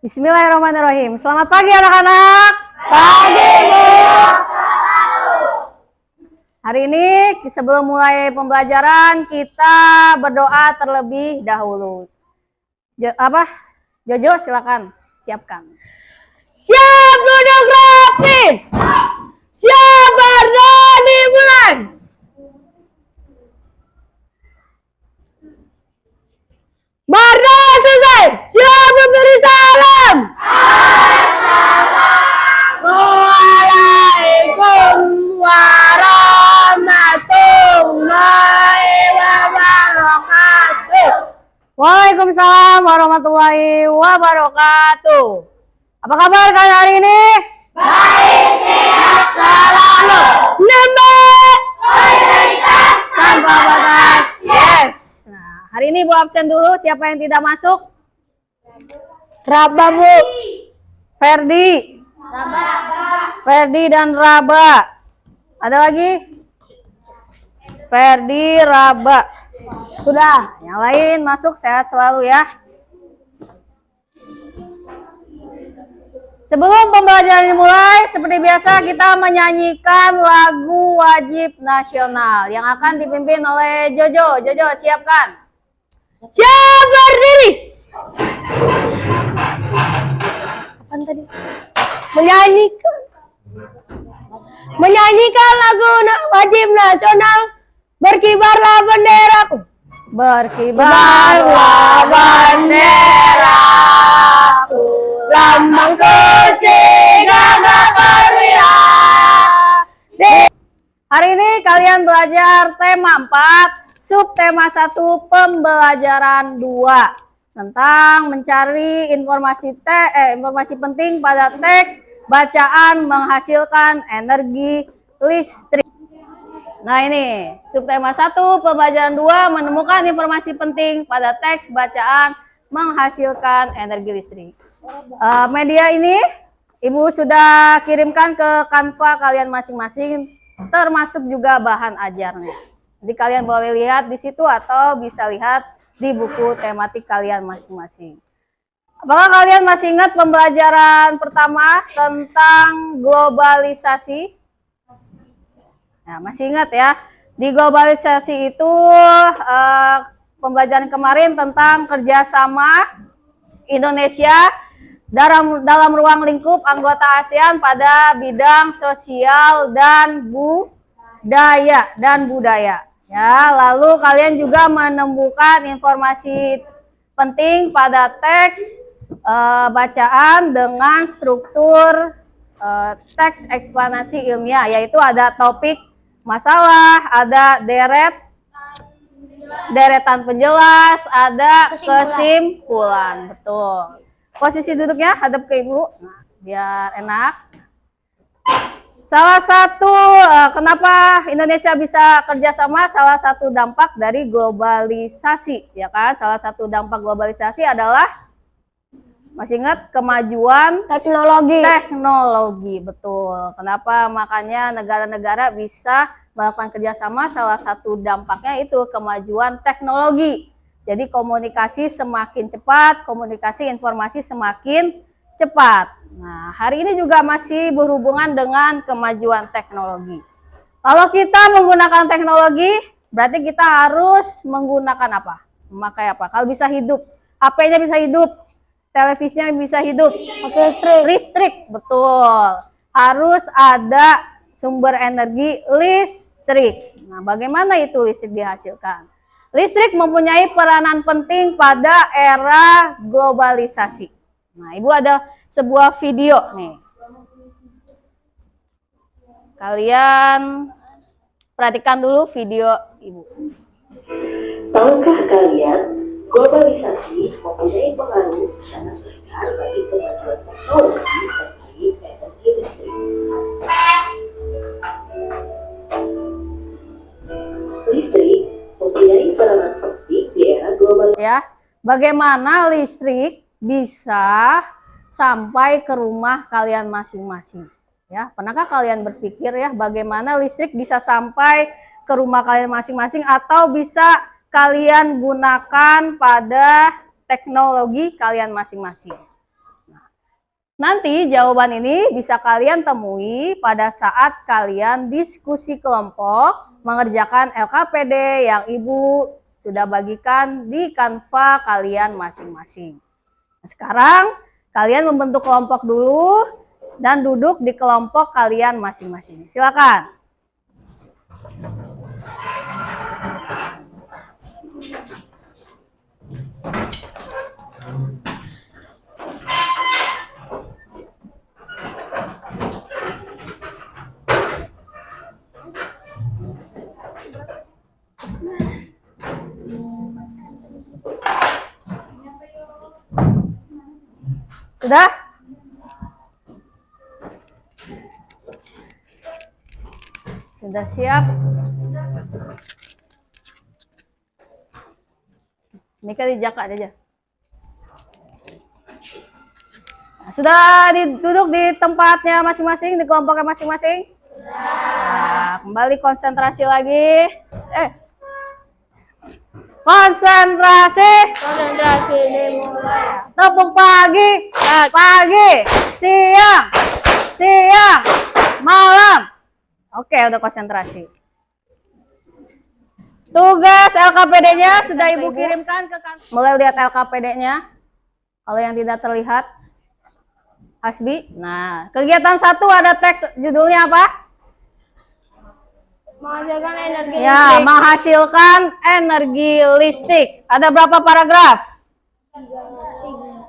Bismillahirrahmanirrahim. Selamat pagi anak-anak. Pagi, Bu. Hari ini sebelum mulai pembelajaran kita berdoa terlebih dahulu. Jojo silakan siapkan. Siap duduk rapi. Siap berdoa dimulai. Berdoa selesai. Siap memberi salam. Assalamualaikum warahmatullahi wabarakatuh. Waalaikumsalam warahmatullahi wabarakatuh. Apa kabar kalian hari ini? Baik, sehat selalu. Nambah solidaritas tanpa batas. Yes. Nah, hari ini Bu absen dulu. Siapa yang tidak masuk? Raba, Bu. Ferdi. Ferdi dan Raba. Ada lagi? Ferdi, Raba. Sudah. Yang lain masuk, sehat selalu ya. Sebelum pembelajaran dimulai, seperti biasa kita menyanyikan lagu wajib nasional yang akan dipimpin oleh Jojo. Jojo, siapkan. Siap berdiri. Kapan tadi? Menyanyikan lagu wajib nasional. Berkibarlah benderaku. Berkibarlah benderaku. Lambang suci gagah perwira. Hari ini kalian belajar tema 4, subtema 1, pembelajaran 2 tentang mencari informasi penting pada teks bacaan menghasilkan energi listrik. Nah ini subtema 1, pembelajaran 2, menemukan informasi penting pada teks bacaan menghasilkan energi listrik. Media ini Ibu sudah kirimkan ke Canva kalian masing-masing, termasuk juga bahan ajarnya. Jadi kalian boleh lihat di situ atau bisa lihat di buku tematik kalian masing-masing. Apakah kalian masih ingat pembelajaran pertama tentang globalisasi? Nah, masih ingat ya? Di globalisasi itu pembelajaran kemarin tentang kerjasama Indonesia dalam ruang lingkup anggota ASEAN pada bidang sosial dan budaya Ya, lalu kalian juga menemukan informasi penting pada teks bacaan dengan struktur teks eksplanasi ilmiah, yaitu ada topik masalah, ada deretan penjelas, ada kesimpulan. Betul. Posisi duduknya hadap ke Ibu, nah, biar enak. Salah satu kenapa Indonesia bisa kerjasama, salah satu dampak dari globalisasi, ya kan? Salah satu dampak globalisasi adalah, masih ingat, kemajuan teknologi, betul. Kenapa makanya negara-negara bisa melakukan kerjasama? Salah satu dampaknya itu kemajuan teknologi. Jadi komunikasi semakin cepat, komunikasi informasi semakin cepat. Nah, hari ini juga masih berhubungan dengan kemajuan teknologi. Kalau kita menggunakan teknologi, berarti kita harus menggunakan apa? Memakai apa? Kalau bisa hidup, HP-nya bisa hidup, televisinya bisa hidup, listrik, betul. Harus ada sumber energi listrik. Nah, bagaimana itu listrik dihasilkan? Listrik mempunyai peranan penting pada era globalisasi. Nah, Ibu ada sebuah video nih. Kalian perhatikan dulu video Ibu. Tahukah kalian, globalisasi mempunyai pengaruh sangat besar bagi kemajuan teknologi seperti energi listrik. Listrik mempunyai peranan penting di era globalisasi. Ya, bagaimana listrik bisa sampai ke rumah kalian masing-masing? Ya, pernahkah kalian berpikir ya bagaimana listrik bisa sampai ke rumah kalian masing-masing atau bisa kalian gunakan pada teknologi kalian masing-masing? Nah, Nanti jawaban ini bisa kalian temui pada saat kalian diskusi kelompok mengerjakan LKPD yang Ibu sudah bagikan di Canva kalian masing-masing. Nah, sekarang kalian membentuk kelompok dulu dan duduk di kelompok kalian masing-masing. Silakan. Sudah? Sudah siap? Ini kali Jaka aja. Nah, sudah duduk di tempatnya masing-masing, di kelompoknya masing-masing? Nah, kembali konsentrasi lagi. Konsentrasi. Konsentrasi dimulai. Tepuk pagi. Pagi. Siang. Siang. Malam. Oke, udah konsentrasi. Tugas LKPD-nya sudah Ibu kirimkan ke kantor. Mulai lihat LKPD-nya. Kalau yang tidak terlihat. Hasbi. Nah, kegiatan 1 ada teks judulnya apa? Menghasilkan energi Ya, listrik. menghasilkan energi listrik. Ada berapa paragraf?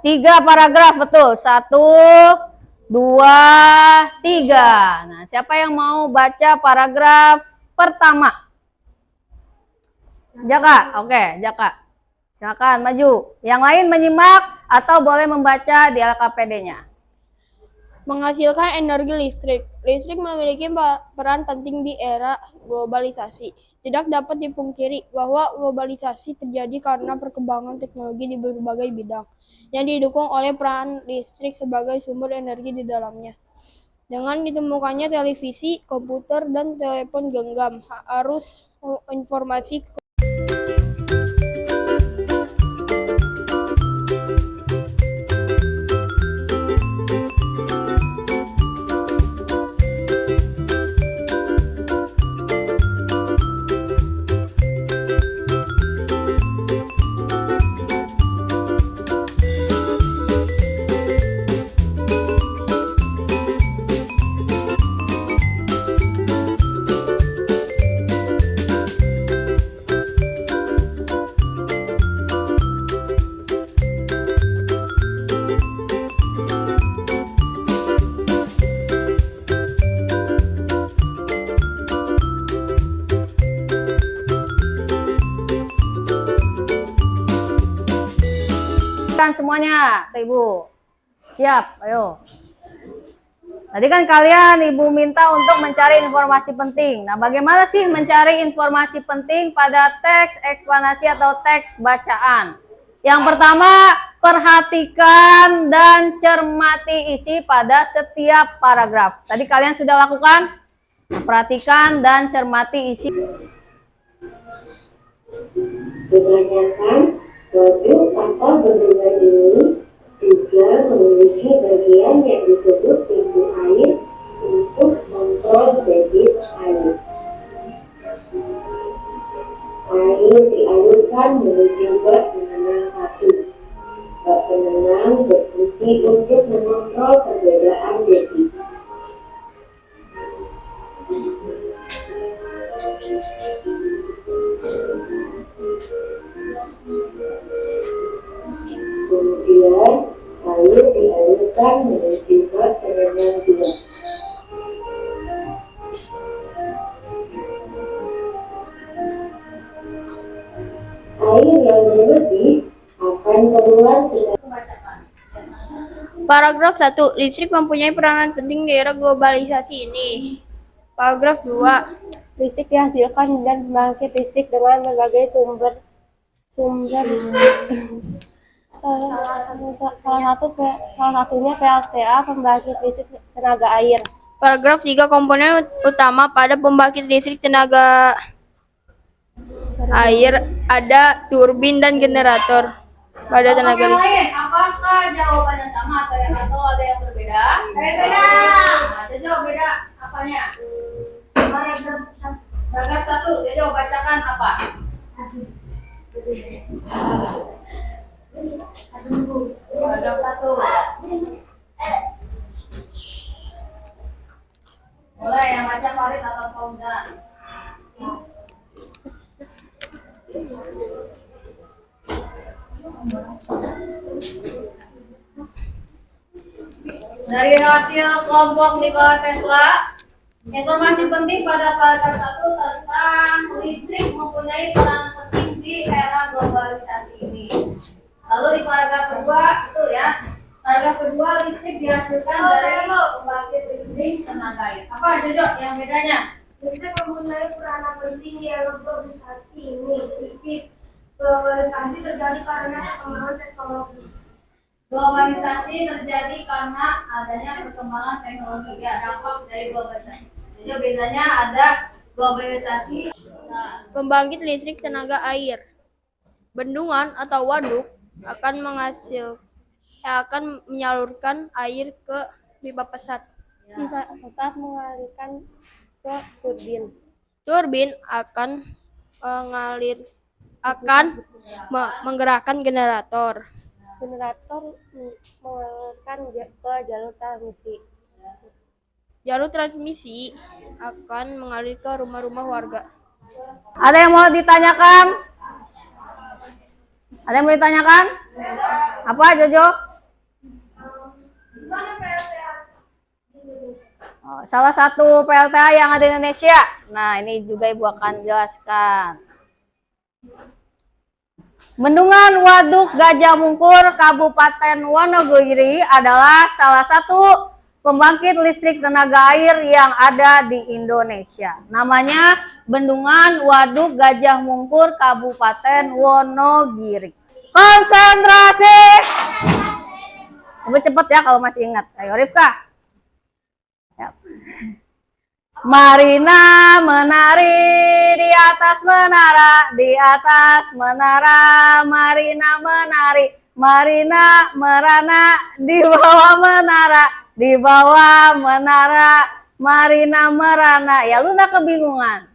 3 paragraf, betul. 1, 2, 3. Nah, siapa yang mau baca paragraf pertama? Jaka, oke, Jaka. Silakan maju. Yang lain menyimak atau boleh membaca di LKPD-nya. Menghasilkan energi listrik. Listrik memiliki peran penting di era globalisasi. Tidak dapat dipungkiri bahwa globalisasi terjadi karena perkembangan teknologi di berbagai bidang yang didukung oleh peran listrik sebagai sumber energi di dalamnya. Dengan ditemukannya televisi, komputer, dan telepon genggam, arus informasi Semuanya ke Ibu. Siap, ayo. Tadi kan kalian Ibu minta untuk mencari informasi penting. Nah, bagaimana sih mencari informasi penting pada teks eksplanasi atau teks bacaan? Yang pertama, perhatikan dan cermati isi pada setiap paragraf. Tadi kalian sudah lakukan? Perhatikan dan cermati isi. Kebanyakan produk atau bendungan ini juga memiliki bagian yang disebut pintu air untuk kontrol debit air. Air dialirkan menuju bak penenang satu. Bak penenang berfungsi untuk mengontrol perbedaan debit. Kemudian air dialirkan menuju bak penenang 2. Air yang berlebih akan keluar dengan Paragraf 1. Listrik mempunyai peranan penting di era globalisasi ini. Paragraf 2. Listrik dihasilkan dan pembangkit listrik dengan berbagai sumber salah satunya PLTA, pembangkit listrik tenaga air. Paragraf 3. Komponen utama pada pembangkit listrik tenaga air ada turbin dan generator. pada tenaga Yang listrik. lain, apakah jawabannya sama atau ada yang berbeda? Berbeda. Nah, Jojo beda apanya? Paragraf 1. Jojo bacakan apa? Paragraf 1. Boleh yang baca Farid atau Fauzan? Dari hasil kelompok Nikola Tesla, informasi penting pada paragraf 1 tentang listrik mempunyai peran penting di era globalisasi ini. Lalu di paragraf kedua itu ya, paragraf kedua listrik dihasilkan dari pembangkit listrik tenaga air. Apa Jojo yang bedanya? Listrik mempunyai peranan penting di era globalisasi ini. Globalisasi terjadi karena perkembangan teknologi. Globalisasi terjadi karena adanya perkembangan teknologi. Ya, dampak dari globalisasi. Jadi bedanya ada globalisasi. Pembangkit listrik tenaga air. Bendungan atau waduk akan menyalurkan air ke pipa pesat. Pipa pesat mengalirkan ke turbin. Turbin menggerakkan generator. Generator mengalirkan ke jalur transmisi. Jalur transmisi akan mengalir ke rumah-rumah warga. Ada yang mau ditanyakan? Ada yang mau ditanyakan? Apa Jojo? Gimana PLTA di Indonesia? Salah satu PLTA yang ada di Indonesia. Nah, ini juga Ibu akan jelaskan. Bendungan Waduk Gajah Mungkur, Kabupaten Wonogiri adalah salah satu pembangkit listrik tenaga air yang ada di Indonesia. Namanya Bendungan Waduk Gajah Mungkur, Kabupaten Wonogiri. Konsentrasi. Lebih cepat ya kalau masih ingat. Ayo Rifka. Ya. Marina menari di atas menara, Marina menari, Marina merana di bawah menara, Marina merana. Ya Luna kebingungan.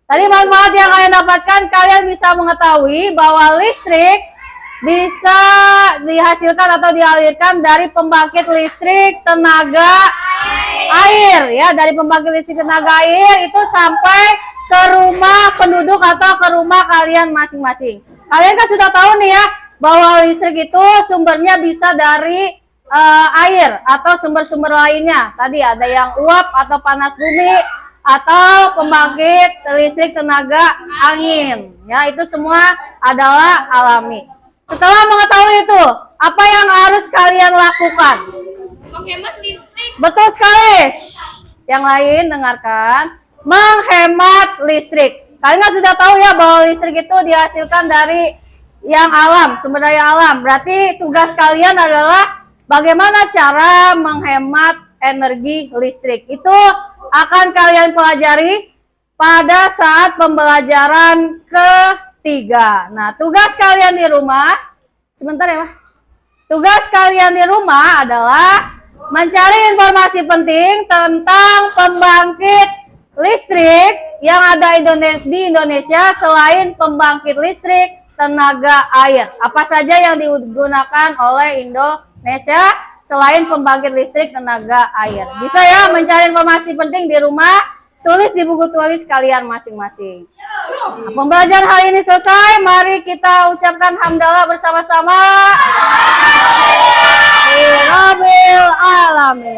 Tadi manfaat yang kalian dapatkan, kalian bisa mengetahui bahwa listrik bisa dihasilkan atau dialirkan dari pembangkit listrik tenaga air. Ya, dari pembangkit listrik tenaga air itu sampai ke rumah penduduk atau ke rumah kalian masing-masing. Kalian kan sudah tahu nih ya, bahwa listrik itu sumbernya bisa dari air atau sumber-sumber lainnya. Tadi ada yang uap atau panas bumi, atau pembangkit listrik tenaga angin. Ya, itu semua adalah alami. Setelah mengetahui itu, apa yang harus kalian lakukan? Menghemat listrik. Betul sekali. Yang lain dengarkan. Menghemat listrik. Kalian kan sudah tahu ya bahwa listrik itu dihasilkan dari yang alam, sumber daya alam. Berarti tugas kalian adalah bagaimana cara menghemat energi listrik. Itu akan kalian pelajari pada saat pembelajaran ketiga. Nah, tugas kalian di rumah, sebentar ya, Pak. Tugas kalian di rumah adalah mencari informasi penting tentang pembangkit listrik yang ada di Indonesia selain pembangkit listrik tenaga air. Apa saja yang digunakan oleh Indonesia selain pembangkit listrik tenaga air. Bisa ya mencari informasi penting di rumah, tulis di buku tulis kalian masing-masing. Nah, pembelajaran hari ini selesai, mari kita ucapkan hamdalah bersama-sama. Rabbil alamin.